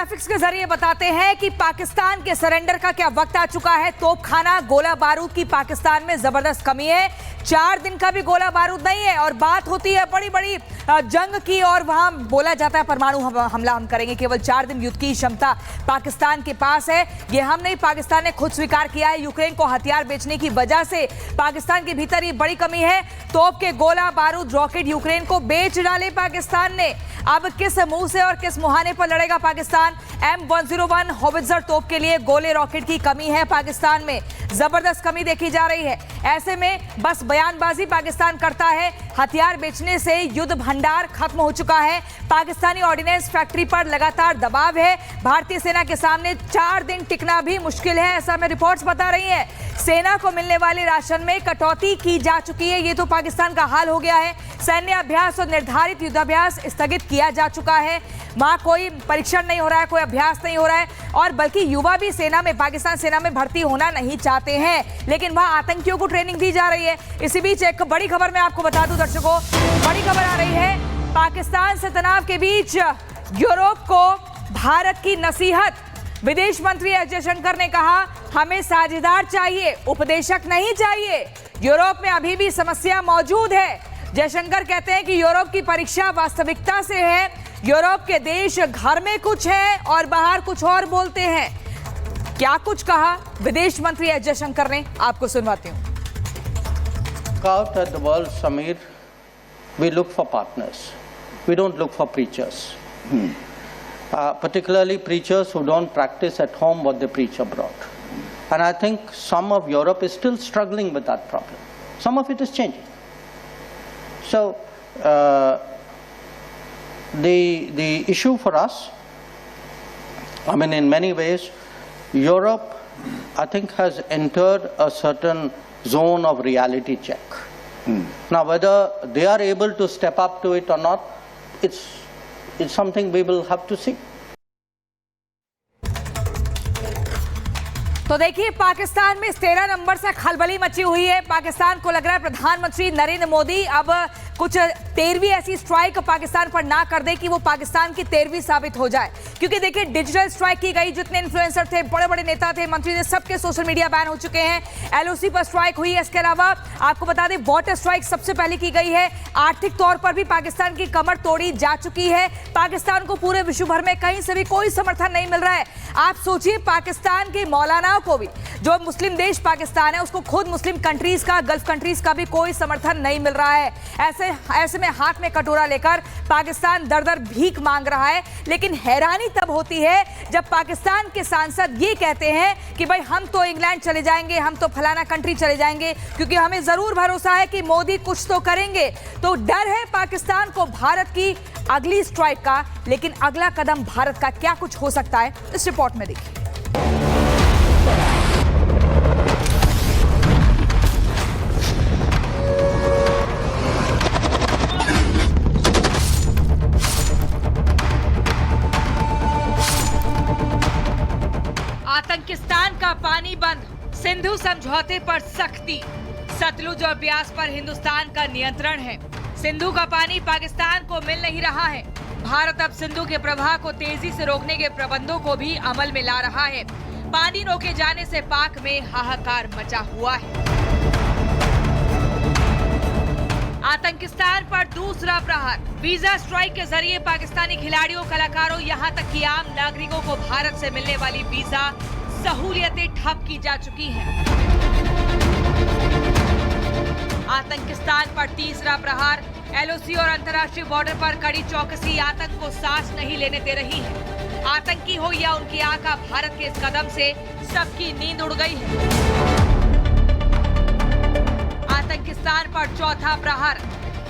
Graphics के जरिए बताते हैं कि पाकिस्तान के सरेंडर का क्या वक्त आ चुका है। तोपखाना गोला बारूद की पाकिस्तान में जबरदस्त कमी है। 4 दिन का भी गोला बारूद नहीं है और बात होती है बड़ी बड़ी जंग की और वहां बोला जाता है परमाणु हमला हम करेंगे। केवल 4 दिन युद्ध की क्षमता पाकिस्तान के पास है। ये हम नहीं, पाकिस्तान ने खुद स्वीकार किया है। यूक्रेन को हथियार बेचने की वजह से पाकिस्तान के भीतर ये बड़ी कमी है। तोप के गोला बारूद रॉकेट यूक्रेन को बेच डाले पाकिस्तान ने। अब किस मुंह से और किस मुहाने पर लड़ेगा पाकिस्तान? M101 होवित्जर तोप के लिए गोले रॉकेट की कमी है पाकिस्तान में, जबरदस्त कमी देखी जा रही है। ऐसे में बस बयानबाजी पाकिस्तान करता है। हथियार बेचने से युद्ध भंडार खत्म हो चुका है। पाकिस्तानी ऑर्डिनेंस फैक्ट्री पर लगातार दबाव है। भारतीय सेना के सामने 4 दिन टिकना भी मुश्किल है, ऐसा हमें रिपोर्ट्स बता रही हैं। सेना को मिलने वाले राशन में कटौती की जा चुकी है। ये तो पाकिस्तान का हाल हो गया है। सैन्य अभ्यास और निर्धारित युद्धाभ्यास स्थगित किया जा चुका है। वहां कोई परीक्षण नहीं हो रहा है, कोई अभ्यास नहीं हो रहा है और बल्कि युवा भी सेना में, पाकिस्तान सेना में भर्ती होना नहीं चाहते हैं, लेकिन वहां आतंकियों को ट्रेनिंग दी जा रही है। इसी बीच एक बड़ी खबर मैं आपको बता दूं दर्शकों, बड़ी खबर आ रही है। पाकिस्तान से तनाव के बीच यूरोप को भारत की नसीहत। विदेश मंत्री एस जयशंकर ने कहा, हमें साझेदार चाहिए, उपदेशक नहीं चाहिए। यूरोप में अभी भी समस्या मौजूद है। जयशंकर कहते हैं कि यूरोप की परीक्षा वास्तविकता से है। यूरोप के देश घर में कुछ है और बाहर कुछ और बोलते हैं। क्या कुछ कहा विदेश मंत्री एस जयशंकर ने, आपको सुनवाती हूं। Out at the World Summit, we look for partners. We don't look for preachers. Particularly preachers who don't practice at home what they preach abroad. And I think some of Europe is still struggling with that problem. Some of it is changing. So the issue for us, I mean, in many ways, Europe, I think, has entered a certain zone of reality check. Now, whether they are able to step up to it or not, it's something we will have to see. तो देखिए, पाकिस्तान में इस 13 number से खलबली मची हुई है। पाकिस्तान को लग रहा है प्रधानमंत्री नरेंद्र मोदी अब कुछ 13वीं ऐसी स्ट्राइक पाकिस्तान पर ना कर दे कि वो पाकिस्तान की 13वीं साबित हो जाए। क्योंकि देखिए, डिजिटल स्ट्राइक की गई, जितने इन्फ्लुएंसर थे, बड़े बड़े नेता थे, मंत्री थे, सबके सोशल मीडिया बैन हो चुके हैं। LOC पर स्ट्राइक हुई है। इसके अलावा आपको बता दें, वाटर स्ट्राइक सबसे पहले की गई है। आर्थिक तौर पर भी पाकिस्तान की कमर तोड़ी जा चुकी है। पाकिस्तान को पूरे विश्व भर में कहीं से भी कोई समर्थन नहीं मिल रहा है। आप सोचिए, पाकिस्तान के मौलानाओं को भी, जो मुस्लिम देश पाकिस्तान है, उसको खुद मुस्लिम कंट्रीज का, गल्फ कंट्रीज का भी कोई समर्थन नहीं मिल रहा है। ऐसे में हाथ में कटोरा लेकर पाकिस्तान दर दर भीख मांग रहा है। लेकिन हैरानी तब होती है जब पाकिस्तान के सांसद ये कहते हैं कि भाई हम तो इंग्लैंड चले जाएंगे, हम तो फलाना कंट्री चले जाएंगे, क्योंकि हमें जरूर भरोसा है कि मोदी कुछ तो करेंगे। तो डर है पाकिस्तान को भारत की अगली स्ट्राइक का। लेकिन अगला कदम भारत का क्या कुछ हो सकता है, इस रिपोर्ट में देखिए। आतंकिस्तान का पानी बंद, सिंधु समझौते पर सख्ती, सतलुज और ब्यास पर हिंदुस्तान का नियंत्रण है। सिंधु का पानी पाकिस्तान को मिल नहीं रहा है। भारत अब सिंधु के प्रवाह को तेजी से रोकने के प्रबंधों को भी अमल में ला रहा है। पानी रोके जाने से पाक में हाहाकार मचा हुआ है। आतंकिस्तान पर दूसरा प्रहार, वीजा स्ट्राइक के जरिए पाकिस्तानी खिलाड़ियों, कलाकारों, यहां तक कि आम नागरिकों को भारत से मिलने वाली वीजा सहूलियतें ठप की जा चुकी हैं। आतंकिस्तान पर तीसरा प्रहार, LOC और अंतर्राष्ट्रीय बॉर्डर पर कड़ी चौकसी आतंक को सांस नहीं लेने दे रही है। आतंकी हो या उनके आका, भारत के इस कदम से सबकी नींद उड़ गई है। आतंकिस्तान पर चौथा प्रहार,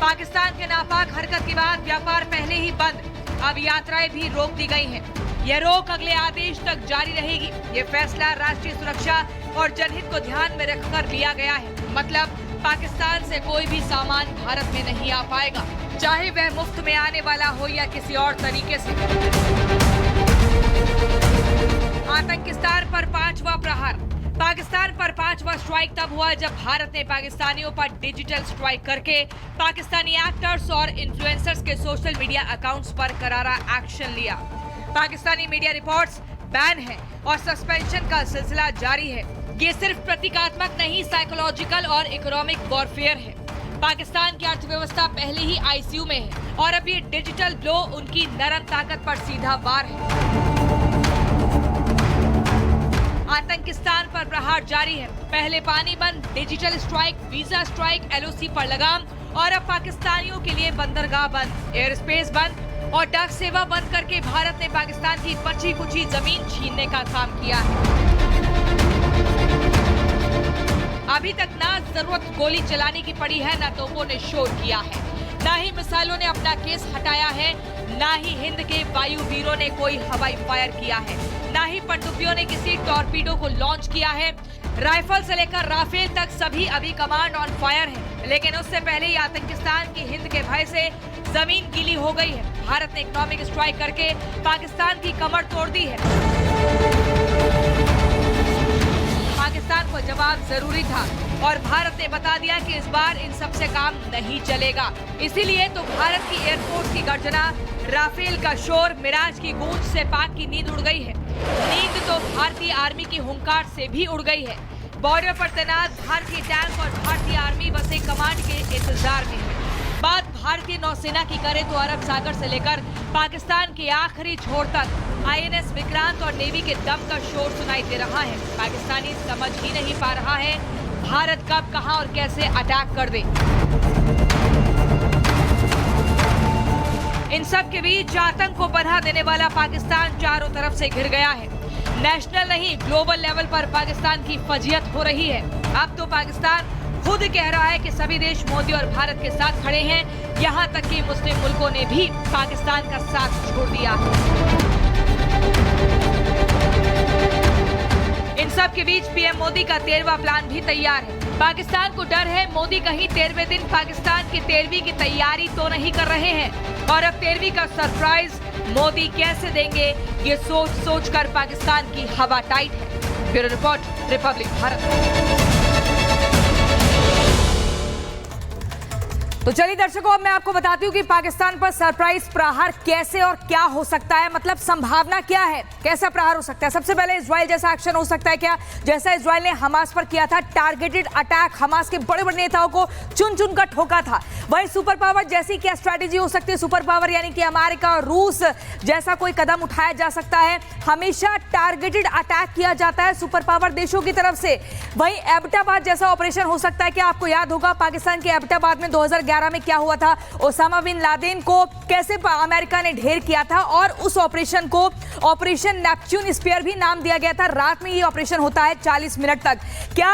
पाकिस्तान के नापाक हरकत के बाद व्यापार पहले ही बंद, अब यात्राएं भी रोक दी गई हैं। यह रोक अगले आदेश तक जारी रहेगी। ये फैसला राष्ट्रीय सुरक्षा और जनहित को ध्यान में रखकर लिया गया है। मतलब पाकिस्तान से कोई भी सामान भारत में नहीं आ पाएगा, चाहे वह मुफ्त में आने वाला हो या किसी और तरीके से। आतंकिस्तान पर पांचवा प्रहार, पाकिस्तान पर पांचवा स्ट्राइक तब हुआ जब भारत ने पाकिस्तानियों पर डिजिटल स्ट्राइक करके पाकिस्तानी एक्टर्स और इन्फ्लुएंसर्स के सोशल मीडिया अकाउंट्स पर करारा एक्शन लिया। पाकिस्तानी मीडिया रिपोर्ट्स बैन है और सस्पेंशन का सिलसिला जारी है। ये सिर्फ प्रतीकात्मक नहीं, साइकोलॉजिकल और इकोनॉमिक वॉरफेयर है। पाकिस्तान की अर्थव्यवस्था पहले ही आईसीयू में है और अब ये डिजिटल ब्लो उनकी नरम ताकत पर सीधा वार है। आतंकिस्तान पर प्रहार जारी है। पहले पानी बंद, digital strike, visa strike, LOC पर लगाम और अब पाकिस्तानियों के लिए बंदरगाह बंद, एयर स्पेस बंद और डाक सेवा बंद करके भारत ने पाकिस्तान की बची कुची जमीन छीनने का काम किया है। अभी तक ना जरूरत गोली चलाने की पड़ी है, ना तोपों ने शोर किया है, ना ही मिसाइलों ने अपना केस हटाया है, ना ही हिंद के वायुवीरों ने कोई हवाई फायर किया है, ना ही पनडुब्बियों ने किसी टॉर्पीडो को लॉन्च किया है। राइफल से लेकर राफेल तक सभी अभी कमांड ऑन फायर है। लेकिन उससे पहले ही आतंकिस्तान की हिंद के भय से जमीन गीली हो गई है। भारत ने इकोनॉमिक स्ट्राइक करके पाकिस्तान की कमर तोड़ दी है। पाकिस्तान को जवाब जरूरी था और भारत ने बता दिया कि इस बार इन सब से काम नहीं चलेगा। इसीलिए तो भारत की एयरफोर्स की गर्जना, राफेल का शोर, मिराज की गूंज से पाक की नींद उड़ गई है। नींद तो भारतीय आर्मी की हुंकार से भी उड़ गई है। बॉर्डर पर तैनात भारतीय टैंक और भारतीय आर्मी बस एक कमांड के इंतजार में है। बात भारतीय नौसेना की करें तो अरब सागर से लेकर पाकिस्तान के आखिरी छोर तक आईएनएस विक्रांत और नेवी के दम का शोर सुनाई दे रहा है। पाकिस्तानी समझ ही नहीं पा रहा है भारत कब, कहां और कैसे अटैक कर दे। इन सब के बीच आतंक को पनाह देने वाला पाकिस्तान चारों तरफ से घिर गया है। नेशनल नहीं, ग्लोबल लेवल पर पाकिस्तान की फजीयत हो रही है। अब तो पाकिस्तान खुद कह रहा है कि सभी देश मोदी और भारत के साथ खड़े हैं। यहाँ तक कि मुस्लिम मुल्कों ने भी पाकिस्तान का साथ छोड़ दिया। इन सब के बीच पीएम मोदी का 13वां प्लान भी तैयार है। पाकिस्तान को डर है मोदी कहीं 13वें दिन पाकिस्तान की 13वीं की तैयारी तो नहीं कर रहे हैं और अब 13वीं का सरप्राइज मोदी कैसे देंगे, ये सोच सोच कर पाकिस्तान की हवा टाइट है। Bureau report, Republic Bharat. तो चलिए दर्शकों, अब मैं आपको बताती हूँ कि पाकिस्तान पर सरप्राइज प्रहार कैसे और क्या हो सकता है, मतलब संभावना क्या है, कैसा प्रहार हो सकता है। सबसे पहले इजराइल जैसा एक्शन हो सकता है क्या, जैसा इजराइल ने हमास पर किया था, टारगेटेड अटैक, हमास के बड़े बड़े नेताओं को चुन चुन कर ठोका था। वही सुपर पावर जैसी क्या स्ट्रैटेजी हो सकती है, सुपर पावर यानी कि अमेरिका और रूस जैसा कोई कदम उठाया जा सकता है। हमेशा टारगेटेड अटैक किया जाता है सुपर पावर देशों की तरफ से। वही एबटाबाद जैसा ऑपरेशन हो सकता है कि आपको याद होगा पाकिस्तान के एबटाबाद में 2011 में क्या हुआ था, ओसामा बिन लादेन को कैसे अमेरिका ने ढेर किया था और उस ऑपरेशन को ऑपरेशन नेपच्यून स्पीयर भी नाम दिया गया था। रात में ये ऑपरेशन होता है 40 मिनट तक। क्या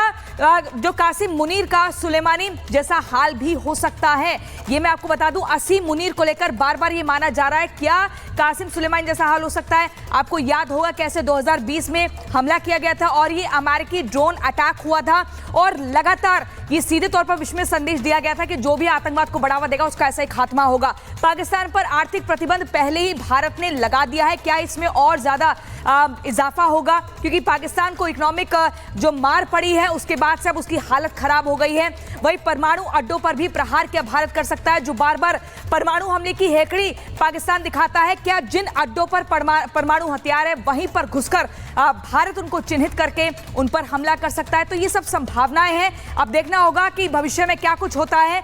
जो कासिम मुनीर का सुलेमानी जैसा हाल भी हो सकता है, ये मैं आपको बता दूं। असीम मुनीर को लेकर बार बार ये माना जा रहा है क्या कासिम सुलेमानी जैसा हाल हो सकता है। आपको याद होगा कैसे 2020 में हमला किया गया था और ये अमेरिकी ड्रोन अटैक हुआ था और लगातार ये सीधे तौर पर विश्व में संदेश दिया गया था कि जो भी आतंकवाद को बढ़ावा देगा उसका ऐसा ही खात्मा होगा। पाकिस्तान पर आर्थिक प्रतिबंध पहले ही भारत ने लगा दिया है, क्या इसमें और ज्यादा इजाफा होगा, क्योंकि पाकिस्तान को इकोनॉमिक जो मार पड़ी है उसके बाद से अब उसकी हालत खराब हो गई है। वही परमाणु अड्डों पर भी प्रहार क्या भारत कर सकता है, जो बार बार परमाणु हमले की हेकड़ी पाकिस्तान दिखाता है। क्या जिन अड्डों पर परमाणु हथियार है वहीं पर घुसकर भारत उनको चिन्हित करके उन पर हमला कर सकता है। तो ये सब संभावनाएं हैं, अब देखना होगा कि भविष्य में क्या कुछ होता है।